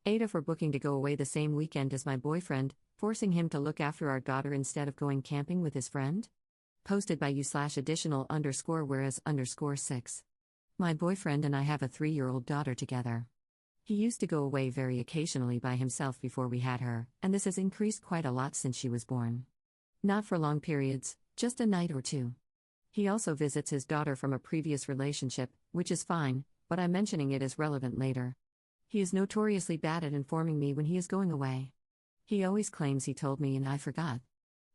AITAH for booking to go away the same weekend as my boyfriend, forcing him to look after our daughter instead of going camping with his friend? Posted by you/additional_whereas_6. My boyfriend and I have a 3-year-old daughter together. He used to go away very occasionally by himself before we had her, and this has increased quite a lot since she was born. Not for long periods, just a night or two. He also visits his daughter from a previous relationship, which is fine, but I'm mentioning it as relevant later. He is notoriously bad at informing me when he is going away. He always claims he told me and I forgot.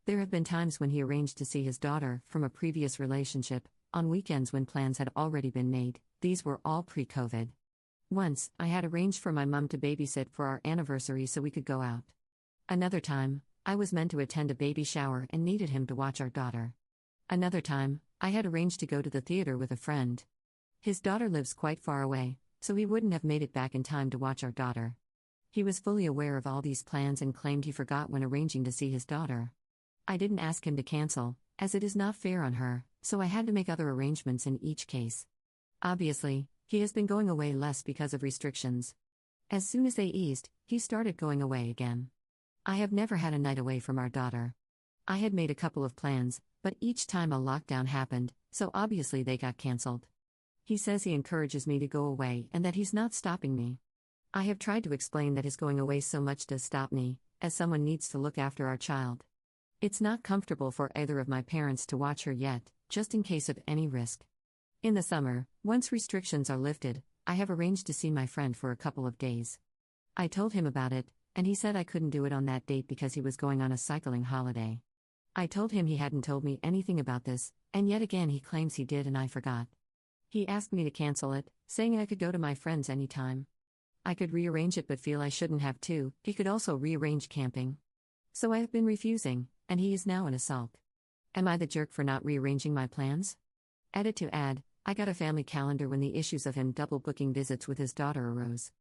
There have been times when he arranged to see his daughter, from a previous relationship, on weekends when plans had already been made. These were all pre-COVID. Once, I had arranged for my mum to babysit for our anniversary so we could go out. Another time, I was meant to attend a baby shower and needed him to watch our daughter. Another time, I had arranged to go to the theater with a friend. His daughter lives quite far away, so he wouldn't have made it back in time to watch our daughter. He was fully aware of all these plans and claimed he forgot when arranging to see his daughter. I didn't ask him to cancel, as it is not fair on her, so I had to make other arrangements in each case. Obviously, he has been going away less because of restrictions. As soon as they eased, he started going away again. I have never had a night away from our daughter. I had made a couple of plans, but each time a lockdown happened, so obviously they got cancelled. He says he encourages me to go away and that he's not stopping me. I have tried to explain that his going away so much does stop me, as someone needs to look after our child. It's not comfortable for either of my parents to watch her yet, just in case of any risk. In the summer, once restrictions are lifted, I have arranged to see my friend for a couple of days. I told him about it, and he said I couldn't do it on that date because he was going on a cycling holiday. I told him he hadn't told me anything about this, and yet again he claims he did and I forgot. He asked me to cancel it, saying I could go to my friend's anytime. I could rearrange it but feel I shouldn't have to. He could also rearrange camping. So I have been refusing, and he is now in a sulk. Am I the jerk for not rearranging my plans? Edit to add, I got a family calendar when the issues of him double booking visits with his daughter arose.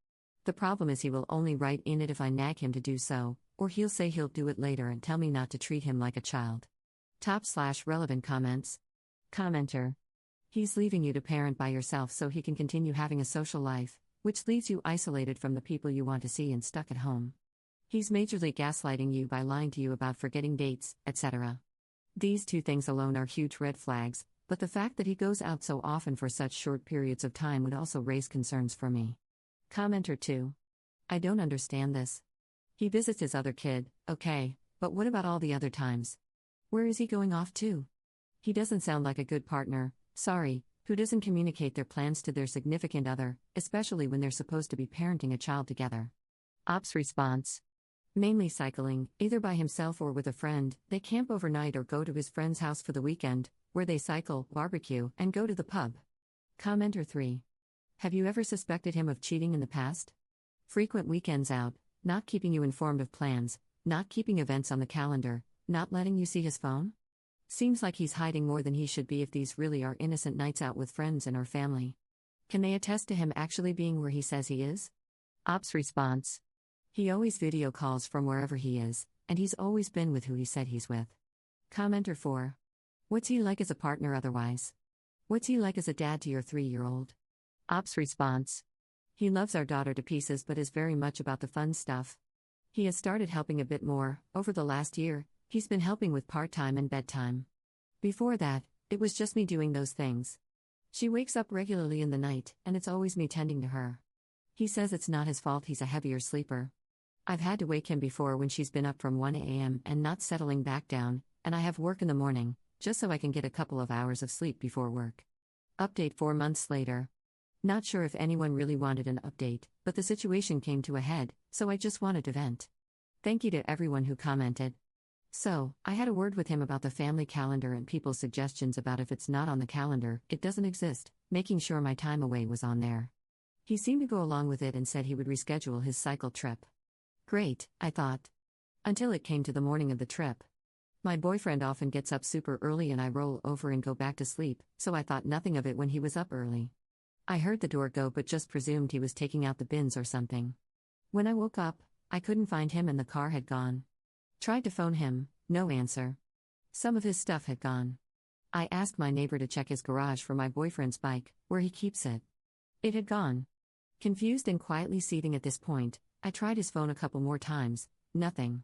The problem is he will only write in it if I nag him to do so, or he'll say he'll do it later and tell me not to treat him like a child. Top/relevant comments. Commenter. He's leaving you to parent by yourself so he can continue having a social life, which leaves you isolated from the people you want to see and stuck at home. He's majorly gaslighting you by lying to you about forgetting dates, etc. These two things alone are huge red flags, but the fact that he goes out so often for such short periods of time would also raise concerns for me. Commenter 2. I don't understand this. He visits his other kid, okay, but what about all the other times? Where is he going off to? He doesn't sound like a good partner, sorry, who doesn't communicate their plans to their significant other, especially when they're supposed to be parenting a child together. Ops response. Mainly cycling, either by himself or with a friend. They camp overnight or go to his friend's house for the weekend, where they cycle, barbecue, and go to the pub. Commenter 3. Have you ever suspected him of cheating in the past? Frequent weekends out, not keeping you informed of plans, not keeping events on the calendar, not letting you see his phone? Seems like he's hiding more than he should be if these really are innocent nights out with friends and our family. Can they attest to him actually being where he says he is? Ops response. He always video calls from wherever he is, and he's always been with who he said he's with. Commenter 4. What's he like as a partner otherwise? What's he like as a dad to your 3-year-old? Ops response. He loves our daughter to pieces but is very much about the fun stuff. He has started helping a bit more. Over the last year, he's been helping with part-time and bedtime. Before that, it was just me doing those things. She wakes up regularly in the night, and it's always me tending to her. He says it's not his fault he's a heavier sleeper. I've had to wake him before when she's been up from 1 a.m. and not settling back down, and I have work in the morning, just so I can get a couple of hours of sleep before work. Update 4 months later. Not sure if anyone really wanted an update, but the situation came to a head, so I just wanted to vent. Thank you to everyone who commented. So, I had a word with him about the family calendar and people's suggestions about if it's not on the calendar, it doesn't exist, making sure my time away was on there. He seemed to go along with it and said he would reschedule his cycle trip. Great, I thought. Until it came to the morning of the trip. My boyfriend often gets up super early and I roll over and go back to sleep, so I thought nothing of it when he was up early. I heard the door go but just presumed he was taking out the bins or something. When I woke up, I couldn't find him and the car had gone. Tried to phone him, no answer. Some of his stuff had gone. I asked my neighbor to check his garage for my boyfriend's bike, where he keeps it. It had gone. Confused and quietly seething at this point, I tried his phone a couple more times, nothing.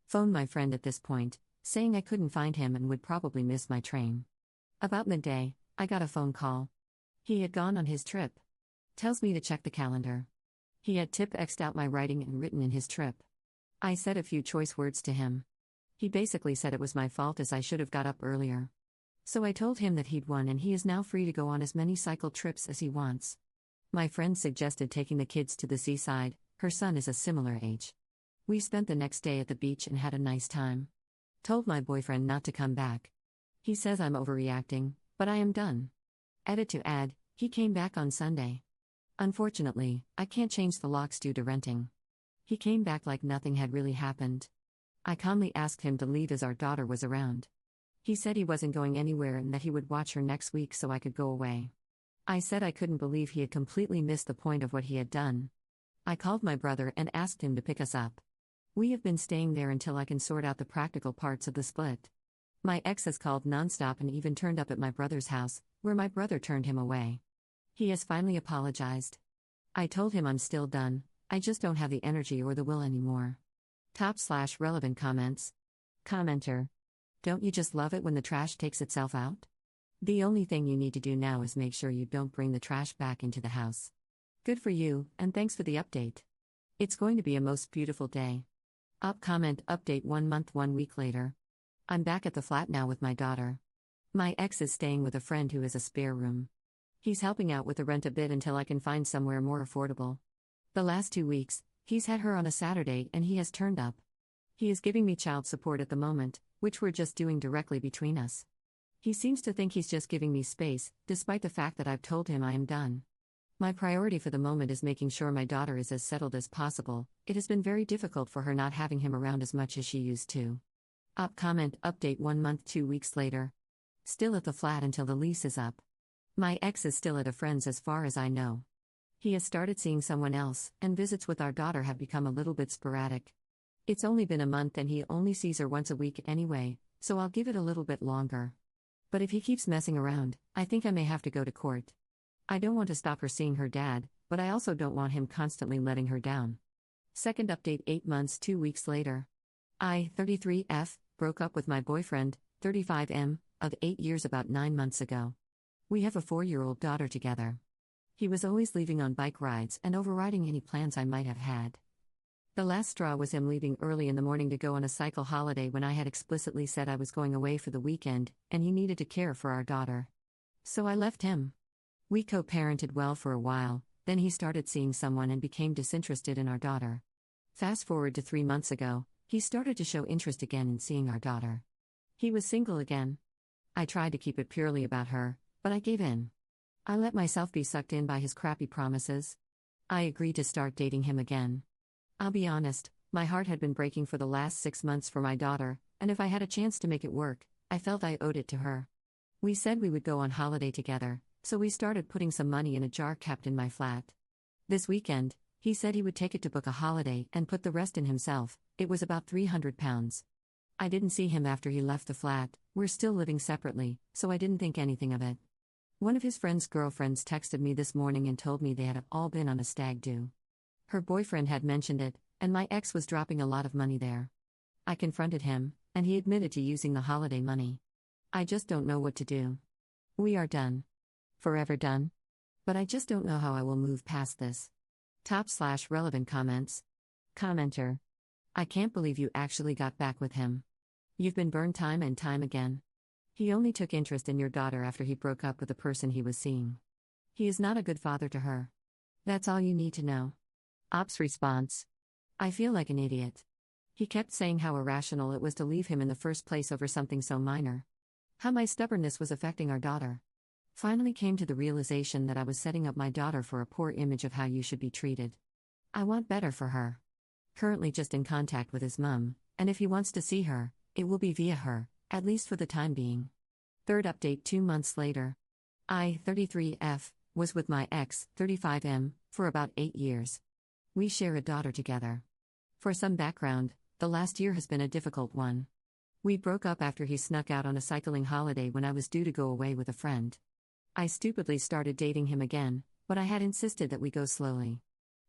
Phoned my friend at this point, saying I couldn't find him and would probably miss my train. About midday, I got a phone call. He had gone on his trip. Tells me to check the calendar. He had X'd out my writing and written in his trip. I said a few choice words to him. He basically said it was my fault as I should have got up earlier. So I told him that he'd won and he is now free to go on as many cycle trips as he wants. My friend suggested taking the kids to the seaside, her son is a similar age. We spent the next day at the beach and had a nice time. Told my boyfriend not to come back. He says I'm overreacting, but I am done. Edit to add, he came back on Sunday. Unfortunately, I can't change the locks due to renting. He came back like nothing had really happened. I calmly asked him to leave as our daughter was around. He said he wasn't going anywhere and that he would watch her next week so I could go away. I said I couldn't believe he had completely missed the point of what he had done. I called my brother and asked him to pick us up. We have been staying there until I can sort out the practical parts of the split. My ex has called nonstop and even turned up at my brother's house, where my brother turned him away. He has finally apologized. I told him I'm still done, I just don't have the energy or the will anymore. Top/relevant comments. Commenter. Don't you just love it when the trash takes itself out? The only thing you need to do now is make sure you don't bring the trash back into the house. Good for you, and thanks for the update. It's going to be a most beautiful day. Up comment update 1 month 1 week later. I'm back at the flat now with my daughter. My ex is staying with a friend who has a spare room. He's helping out with the rent a bit until I can find somewhere more affordable. The last 2 weeks, he's had her on a Saturday and he has turned up. He is giving me child support at the moment, which we're just doing directly between us. He seems to think he's just giving me space, despite the fact that I've told him I am done. My priority for the moment is making sure my daughter is as settled as possible. It has been very difficult for her not having him around as much as she used to. Up comment update 1 month 2 weeks later. Still at the flat until the lease is up. My ex is still at a friend's as far as I know. He has started seeing someone else, and visits with our daughter have become a little bit sporadic. It's only been a month and he only sees her once a week anyway, so I'll give it a little bit longer. But if he keeps messing around, I think I may have to go to court. I don't want to stop her seeing her dad, but I also don't want him constantly letting her down. Second update 8 months 2 weeks later. I, 33F, broke up with my boyfriend, 35M, of 8 years about 9 months ago. We have a 4-year-old daughter together. He was always leaving on bike rides and overriding any plans I might have had. The last straw was him leaving early in the morning to go on a cycle holiday when I had explicitly said I was going away for the weekend, and he needed to care for our daughter. So I left him. We co-parented well for a while, then he started seeing someone and became disinterested in our daughter. Fast forward to 3 months ago, he started to show interest again in seeing our daughter. He was single again. I tried to keep it purely about her, but I gave in. I let myself be sucked in by his crappy promises. I agreed to start dating him again. I'll be honest, my heart had been breaking for the last 6 months for my daughter, and if I had a chance to make it work, I felt I owed it to her. We said we would go on holiday together, so we started putting some money in a jar kept in my flat. This weekend, he said he would take it to book a holiday and put the rest in himself. It was about £300. I didn't see him after he left the flat. We're still living separately, so I didn't think anything of it. One of his friend's girlfriends texted me this morning and told me they had all been on a stag do. Her boyfriend had mentioned it, and my ex was dropping a lot of money there. I confronted him, and he admitted to using the holiday money. I just don't know what to do. We are done. Forever done. But I just don't know how I will move past this. Top/relevant comments. Commenter. I can't believe you actually got back with him. You've been burned time and time again. He only took interest in your daughter after he broke up with the person he was seeing. He is not a good father to her. That's all you need to know. Op's response. I feel like an idiot. He kept saying how irrational it was to leave him in the first place over something so minor. How my stubbornness was affecting our daughter. Finally came to the realization that I was setting up my daughter for a poor image of how you should be treated. I want better for her. Currently just in contact with his mum, and if he wants to see her, it will be via her, at least for the time being. Third update 2 months later. I, 33F, was with my ex, 35M, for about 8 years. We share a daughter together. For some background, the last year has been a difficult one. We broke up after he snuck out on a cycling holiday when I was due to go away with a friend. I stupidly started dating him again, but I had insisted that we go slowly.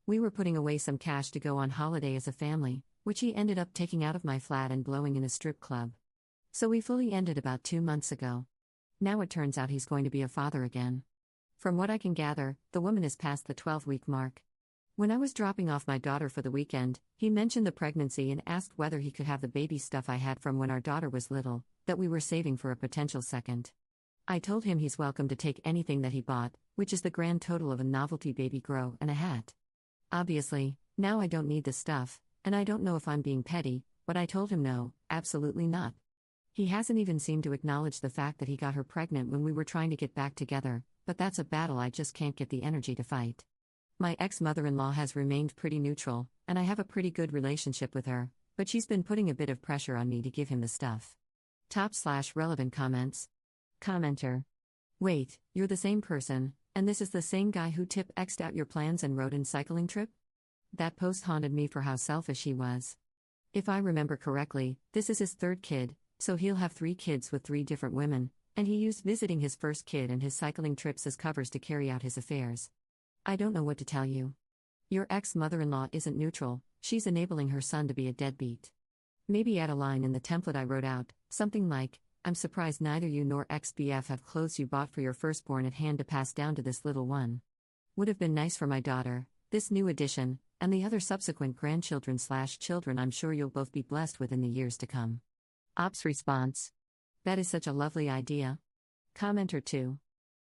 We were putting away some cash to go on holiday as a family, which he ended up taking out of my flat and blowing in a strip club. So we fully ended about 2 months ago. Now it turns out he's going to be a father again. From what I can gather, the woman is past the 12-week mark. When I was dropping off my daughter for the weekend, he mentioned the pregnancy and asked whether he could have the baby stuff I had from when our daughter was little, that we were saving for a potential second. I told him he's welcome to take anything that he bought, which is the grand total of a novelty baby grow and a hat. Obviously, now I don't need the stuff, and I don't know if I'm being petty, but I told him no, absolutely not. He hasn't even seemed to acknowledge the fact that he got her pregnant when we were trying to get back together, but that's a battle I just can't get the energy to fight. My ex-mother-in-law has remained pretty neutral, and I have a pretty good relationship with her, but she's been putting a bit of pressure on me to give him the stuff. Top/relevant comments. Commenter. Wait, you're the same person, and this is the same guy who X'd out your plans and wrote in cycling trip? That post haunted me for how selfish he was. If I remember correctly, this is his third kid, so he'll have 3 kids with 3 different women, and he used visiting his first kid and his cycling trips as covers to carry out his affairs. I don't know what to tell you. Your ex-mother-in-law isn't neutral, she's enabling her son to be a deadbeat. Maybe add a line in the template I wrote out, something like, I'm surprised neither you nor ex-BF have clothes you bought for your firstborn at hand to pass down to this little one. Would have been nice for my daughter, this new addition, and the other subsequent grandchildren/children I'm sure you'll both be blessed with in the years to come. Ops response. That is such a lovely idea. Commenter 2.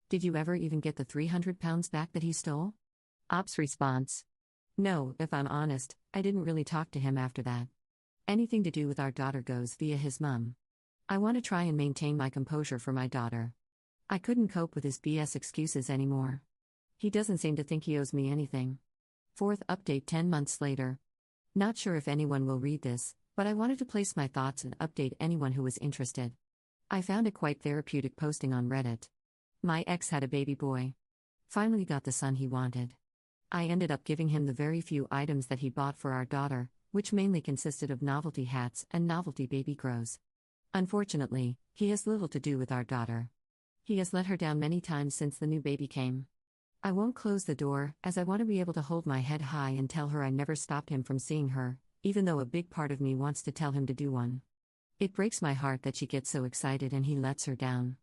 Did you ever even get the 300 pounds back that he stole? Ops response. No, if I'm honest, I didn't really talk to him after that. Anything to do with our daughter goes via his mum. I want to try and maintain my composure for my daughter. I couldn't cope with his BS excuses anymore. He doesn't seem to think he owes me anything. 4th update 10 months later. Not sure if anyone will read this, but I wanted to place my thoughts and update anyone who was interested. I found it quite therapeutic posting on Reddit. My ex had a baby boy. Finally got the son he wanted. I ended up giving him the very few items that he bought for our daughter, which mainly consisted of novelty hats and novelty baby grows. Unfortunately, he has little to do with our daughter. He has let her down many times since the new baby came. I won't close the door, as I want to be able to hold my head high and tell her I never stopped him from seeing her, even though a big part of me wants to tell him to do one. It breaks my heart that she gets so excited and he lets her down.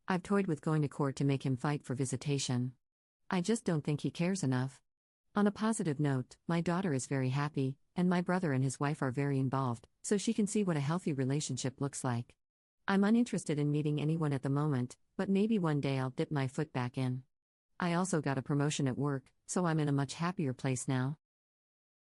I've toyed with going to court to make him fight for visitation. I just don't think he cares enough. On a positive note, my daughter is very happy, and my brother and his wife are very involved, so she can see what a healthy relationship looks like. I'm uninterested in meeting anyone at the moment, but maybe one day I'll dip my foot back in. I also got a promotion at work, so I'm in a much happier place now.